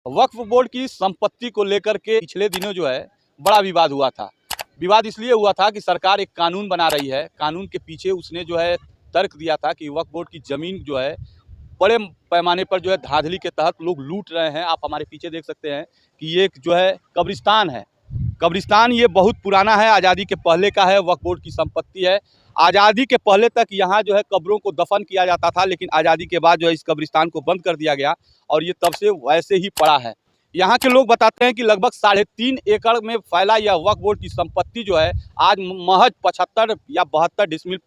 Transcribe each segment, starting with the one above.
वक्फ board की संपत्ति को लेकर के पिछले दिनों जो है बड़ा विवाद हुआ था। विवाद इसलिए हुआ था कि सरकार एक कानून बना रही है। कानून के पीछे उसने जो है तर्क दिया था कि वक्फ बोर्ड की ज़मीन जो है बड़े पैमाने पर जो है धांधली के तहत लोग लूट रहे हैं। आप हमारे पीछे देख सकते हैं कि ये जो है कब्रिस्तान है। कब्रिस्तान ये बहुत पुराना है, आज़ादी के पहले का है, वक्फ बोर्ड की संपत्ति है। आज़ादी के पहले तक यहाँ जो है कब्रों को दफन किया जाता था, लेकिन आज़ादी के बाद जो है इस कब्रिस्तान को बंद कर दिया गया और ये तब से वैसे ही पड़ा है। यहाँ के लोग बताते हैं कि लगभग 3.5 एकड़ में फैला यह वक्फ बोर्ड की संपत्ति जो है आज महज 75 या 72 डिसमिल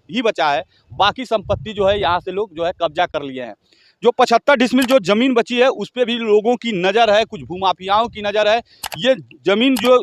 ही बचा है। बाकी संपत्ति जो है यहाँ से लोग जो है कब्जा कर लिए हैं। जो 75 डिसमिल जो ज़मीन बची है उस पर भी लोगों की नज़र है, कुछ भूमाफियाओं की नज़र है। ये ज़मीन जो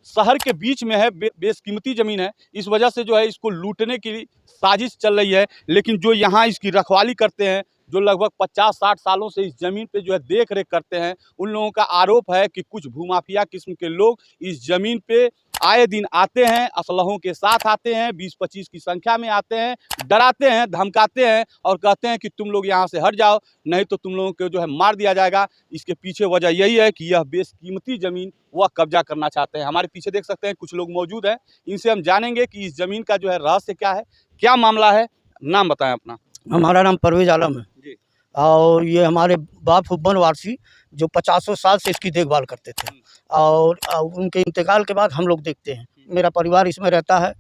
शहर के बीच में है, बेशकीमती ज़मीन है, इस वजह से जो है इसको लूटने की साजिश चल रही है। लेकिन जो यहाँ इसकी रखवाली करते हैं, जो लगभग 50-60 सालों से इस ज़मीन पे जो है देख रेख करते हैं, उन लोगों का आरोप है कि कुछ भूमाफिया किस्म के लोग इस ज़मीन पे आए दिन आते हैं, असलहों के साथ आते हैं, 20-25 की संख्या में आते हैं, डराते हैं, धमकाते हैं और कहते हैं कि तुम लोग यहाँ से हट जाओ, नहीं तो तुम लोगों को जो है मार दिया जाएगा। इसके पीछे वजह यही है कि यह बेशकीमती ज़मीन वह कब्जा करना चाहते हैं। हमारे पीछे देख सकते हैं कुछ लोग मौजूद हैं, इनसे हम जानेंगे कि इस ज़मीन का जो है रहस्य क्या है, क्या मामला है। नाम बताएं अपना। हमारा नाम परवेज आलम है जी। और ये हमारे बाप हुब्बन वारसी जो 50 साल से इसकी देखभाल करते थे और उनके इंतकाल के बाद हम लोग देखते हैं। मेरा परिवार इसमें रहता है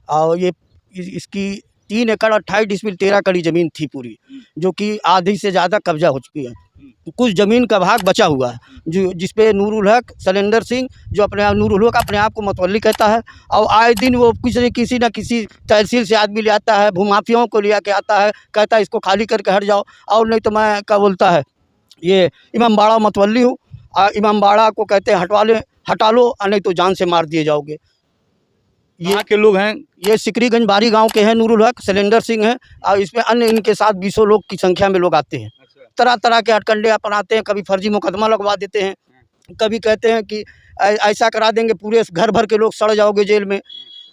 और ये इसकी 3 एकड़ 28 डिसमिल 13 कड़ी ज़मीन थी पूरी, जो कि आधी से ज़्यादा कब्जा हो चुकी है। कुछ ज़मीन का भाग बचा हुआ है जो जिसपे नूरुल हक सलेंडर सिंह, जो नूरुल हक अपने आप को मतवल्ली कहता है, और आए दिन वो किसी न किसी तहसील से आदमी ले आता है, भूमाफियाओं को ले आके आता है, कहता है इसको खाली करके हट जाओ, और नहीं तो मैं क्या बोलता है ये इमामबाड़ा मतवल्ली हूँ, इमामबाड़ा को कहते हैं हटा लो और नहीं तो जान से मार दिए जाओगे। ये के लोग हैं, ये सिकरीगंज बारी गांव के हैं, नूरुल हक सलेंडर सिंह हैं, और इसमें अन्य इनके साथ 20 लोग की संख्या में लोग आते हैं। तरह तरह के हटकंडे अपनाते हैं, कभी फर्जी मुकदमा लगवा देते हैं, कभी कहते हैं कि ऐसा करा देंगे पूरे घर भर के लोग सड़ जाओगे जेल में।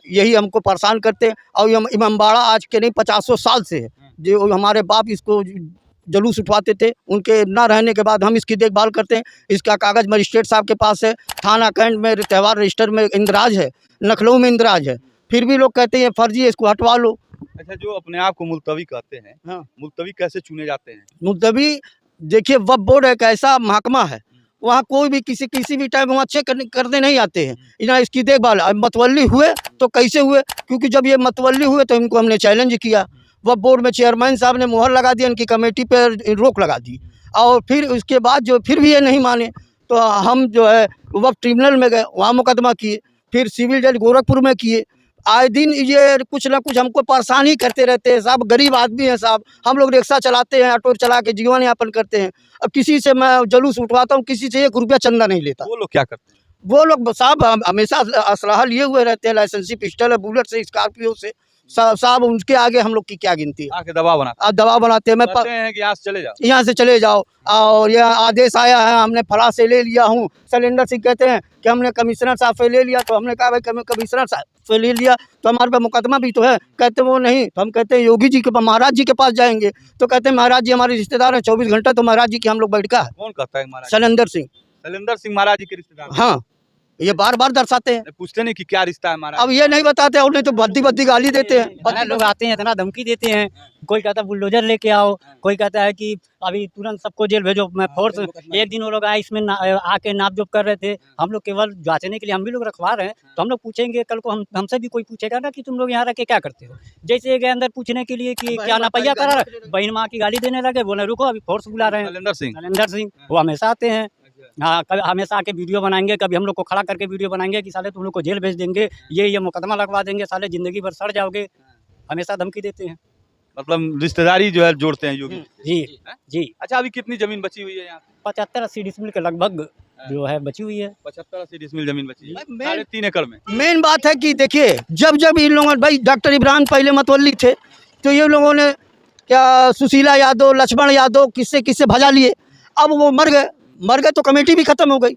यही हमको परेशान करते हैं। और इमामबाड़ा आज के नहीं 50 साल से है, जो हमारे बाप इसको जुलूस उठवाते थे, उनके ना रहने के बाद हम इसकी देखभाल करते हैं। इसका कागज़ मजिस्ट्रेट साहब के पास है, थाना कैंट में त्यौहार रजिस्टर में इंदराज है, लखनऊ में इंदराज है, फिर भी लोग कहते हैं फर्जी है, इसको हटवा लो। अच्छा, जो अपने आप को मुल्तवी कहते हैं, हाँ, मुल्तवी कैसे चुने जाते हैं? मुल्तवी देखिए, वक्फ बोर्ड एक ऐसा महकमा है, वहाँ कोई भी किसी भी टाइम वहाँ चेक करने नहीं आते हैं। इन्हें इसकी देखभाल मतवल्ली हुए तो कैसे हुए, क्योंकि जब ये मतवल्ली हुए तो इनको हमने चैलेंज किया, वक्फ बोर्ड में चेयरमैन साहब ने मुहर लगा दिया, इनकी कमेटी पर रोक लगा दी, और फिर उसके बाद जो फिर भी ये नहीं माने तो हम जो है वक्फ ट्रिब्यूनल में गए, वहाँ मुकदमा किए, फिर सिविल जज गोरखपुर में किए। आए दिन ये कुछ ना कुछ हमको परेशान ही करते रहते हैं साहब। गरीब आदमी है साहब, हम लोग रिक्शा चलाते हैं, ऑटो चला के जीवन यापन करते हैं। अब किसी से मैं जुलूस उठवाता हूँ, किसी से 1 रुपया चंदा नहीं लेता। वो लोग क्या करते हैं? वो लोग साहब हमेशा असलहा लिए हुए रहते हैं, लाइसेंसी पिस्टल है, बुलेट से, स्कॉर्पियो से, साहब उनके आगे हम लोग की क्या गिनती है। आके दबाव बनाते हैं। कहते हैं कि यहाँ से चले जाओ, यहाँ से चले जाओ, और यह आदेश आया है, हमने फला से ले लिया हूँ। सलेंडर सिंह कहते हैं कि हमने कमिश्नर साहब से ले लिया, तो हमने कहा भाई कमिश्नर साहब से ले लिया तो हमारे पे मुकदमा भी तो है। कहते वो नहीं, तो हम कहते हैं योगी जी के पास, महाराज जी के पास जाएंगे, तो कहते हैं महाराज जी हमारे रिश्तेदार हैं, 24 घंटा तो महाराज जी की हम लोग बैठका है। कौन कहता है महाराज? सलेंडर सिंह। सलेंदर सिंह महाराज जी के रिश्तेदार? हाँ, ये बार बार दर्शाते हैं। पूछते नहीं कि क्या रिश्ता है महाराज? अब ये नहीं बताते, और नहीं तो बद्दी गाली देते हैं। लोग आते हैं, इतना धमकी देते हैं, कोई कहता है बुलडोजर लेके आओ, कोई कहता है कि अभी तुरंत सबको जेल भेजो। मैं फोर्स एक दिन वो लोग आए, इसमें आके नापजोप कर रहे थे, हम लोग केवल जांचने के लिए, हम भी लोग रखवा रहे हैं, तो हम लोग पूछेंगे कल को हमसे भी कोई पूछेगा ना कि तुम लोग यहाँ रह के क्या करते हो। जैसे गए अंदर पूछने के लिए कि क्या नापैया करा रहा, बहन माँ की गाली देने लगे, बोले रुको अभी फोर्स बुला रहे हैं। सलेंडर सिंह वो हमेशा आते हैं, हाँ, कभी हमेशा आके वीडियो बनाएंगे, कभी हम लोग को खड़ा करके वीडियो बनाएंगे कि साले तुम लोग को जेल भेज देंगे, ये मुकदमा लगवा देंगे, साले जिंदगी भर सड़ जाओगे, हमेशा धमकी देते हैं। मतलब रिश्तेदारी जो है जोड़ते हैं योगी जी जी। अच्छा, अभी कितनी जमीन बची हुई है यहाँ? 75-80 डिसमिल के लगभग जो है बची हुई है। 75-80 डिसमिल जमीन बची है 3.5 एकड़ में। मेन बात है कि देखिए, जब इन लोगों भाई डॉक्टर इब्राहिम पहले मतवल्ली थे, तो ये लोगों ने क्या सुशीला यादव, लक्ष्मण यादव किससे भजा लिए, अब वो मर गए तो कमेटी भी खत्म हो गई।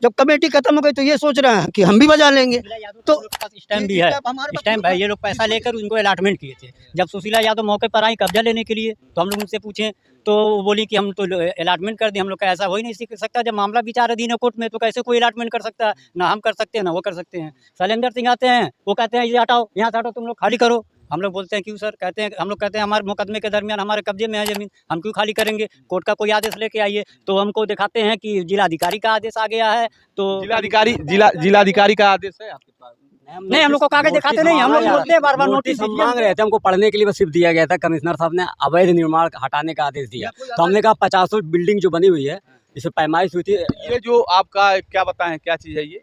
जब कमेटी खत्म हो गई तो ये सोच रहे हैं कि हम भी बजा लेंगे। तो स्टैम्प भी है, स्टैम्प है, ये लोग पैसा लेकर उनको अलॉटमेंट किए थे। जब सुशीला यादव मौके पर आई कब्जा लेने के लिए तो हम लोग उनसे पूछे तो वो बोली कि हम तो अलॉटमेंट कर दिए। हम लोग का ऐसा हो ही नहीं सकता, जब मामला विचाराधीन है कोर्ट में तो कैसे कोई अलॉटमेंट कर सकता है? ना हम कर सकते हैं ना वो कर सकते हैं। शैलेंद्र सिंह आते हैं, वो कहते हैं ये हटाओ, यहाँ से हटाओ, तुम लोग खाली करो। हम लोग बोलते हैं क्यों सर? कहते हैं हम लोग कहते हैं हमारे मुकदमे के दरमियान हमारे कब्जे में है ज़मीन, हम क्यों खाली करेंगे? कोर्ट का कोई आदेश लेके आइए। तो हमको दिखाते हैं कि जिलाधिकारी का आदेश आ गया है। तो जिलाधिकारी का आदेश है आपके पास? नहीं, हम लोग को कागज दिखाते नहीं, हम लोग बोलते हैं बार-बार नोटिस हम मांग रहे थे, हमको पढ़ने के लिए बस सिर्फ दिया गया था। कमिश्नर साहब ने अवैध निर्माण हटाने का आदेश दिया, तो हमने कहा 50 बिल्डिंग जो बनी हुई है इसे पैमाइश हुई थी। ये जो आपका क्या बताएं क्या चीज है ये?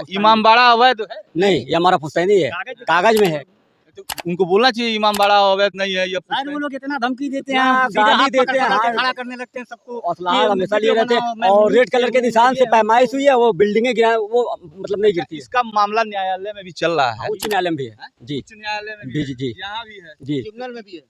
इमामबाड़ा अवैध है? नहीं, ये हमारा पुश्तैनी है, कागज में है। तो उनको बोलना चाहिए इमामबाड़ा अवैध नहीं है ये। शायद वो लोग इतना धमकी देते हैं, गाली देते हैं, खड़ा करने लगते हैं सबको, असलाह हमेशा लिए रहते हैं और रेड कलर के निशान से पैमाइश हुई है, वो बिल्डिंगें गिरा वो मतलब नहीं गिरती है। इसका मामला न्यायालय में भी चल रहा है, उच्च न्यायालय में भी है जी, उच्च न्यायालय में जी जी जी यहाँ भी है, जी, ट्रिब्यूनल में भी है।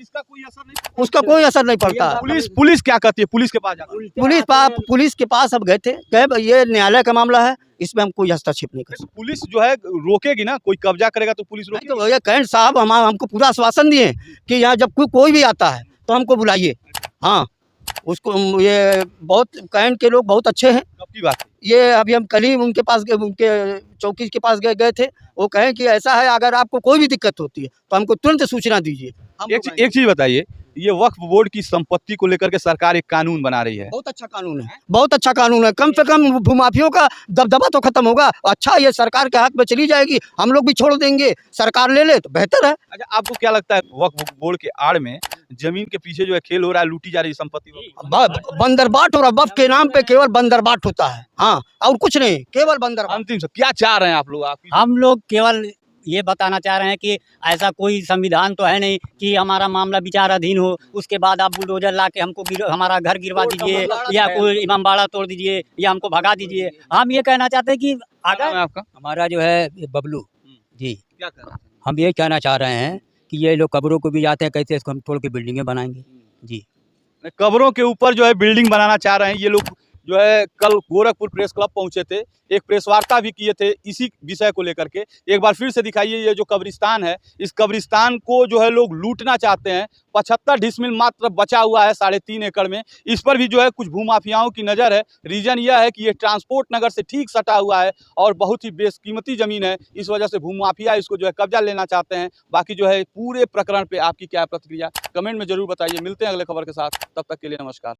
इसका कोई असर नहीं? उसका कोई असर नहीं पड़ता। पुलिस क्या कहती है? पुलिस के पास जाकर पुलिस के पास अब गए थे, कहे ये न्यायालय का मामला है, इसमें हम कोई हस्तक्षेप नहीं कर सकते। पुलिस जो है रोकेगी ना, कोई कब्जा करेगा तो पुलिस नहीं रोकेगी। तो ये कैंट साहब हमको पूरा आश्वासन दिए कि यहाँ जब कोई भी आता है तो हमको बुलाइए। हाँ, उसको ये बहुत कैंट के लोग बहुत अच्छे हैं। कब की बात है? ये अभी हम कल ही उनके पास उनके चौकी के पास गए थे। वो कहें कि ऐसा है अगर आपको कोई भी दिक्कत होती है तो हमको तुरंत सूचना दीजिए। एक चीज बताइए, ये वक्फ बोर्ड की संपत्ति को लेकर के सरकार एक कानून बना रही है। बहुत अच्छा कानून है, बहुत अच्छा कानून है। कम से कम भूमाफियों का दबदबा तो खत्म होगा। अच्छा, ये सरकार के हक में चली जाएगी, हम लोग भी छोड़ देंगे, सरकार ले ले तो बेहतर है। अच्छा, आपको क्या लगता है वक्फ बोर्ड के आड़ में जमीन के पीछे जो है खेल हो रहा है, लूटी जा रही है संपत्ति? बंदरबाट हो रहा, वक्फ के नाम पे केवल बंदरबाट होता है। हाँ, और कुछ नहीं, केवल बंदरबाट। अंतिम से क्या चाह रहे हैं आप लोग? हम लोग केवल ये बताना चाह रहे हैं कि ऐसा कोई संविधान तो है नहीं कि हमारा मामला विचाराधीन हो, उसके बाद आप बुलडोजर ला के हमको हमारा घर गिरवा दीजिए या कोई इमामबाड़ा तोड़ दीजिए या हमको भगा दीजिए। हम ये कहना चाहते हैं कि अगर आपका हमारा जो है बबलू जी, क्या कर रहे हैं? हम ये कहना चाह रहे हैं कि ये लोग कब्रों को भी जाते हैं, कैसे इसको हम तोड़ के बिल्डिंगें बनाएंगे जी। कब्रों के ऊपर जो है बिल्डिंग बनाना चाह रहे हैं ये लोग। जो है कल गोरखपुर प्रेस क्लब पहुंचे थे, एक प्रेस वार्ता भी किए थे इसी विषय को लेकर के। एक बार फिर से दिखाइए, ये जो कब्रिस्तान है, इस कब्रिस्तान को जो है लोग लूटना चाहते हैं। 75 डिसमिल मात्र बचा हुआ है 3.5 एकड़ में। इस पर भी जो है कुछ भूमाफियाओं की नज़र है। रीजन यह है कि ये ट्रांसपोर्ट नगर से ठीक सटा हुआ है और बहुत ही बेशकीमती ज़मीन है, इस वजह से भूमाफिया इसको जो है कब्जा लेना चाहते हैं। बाकी जो है पूरे प्रकरण पर आपकी क्या प्रतिक्रिया, कमेंट में जरूर बताइए। मिलते हैं अगले खबर के साथ, तब तक के लिए नमस्कार।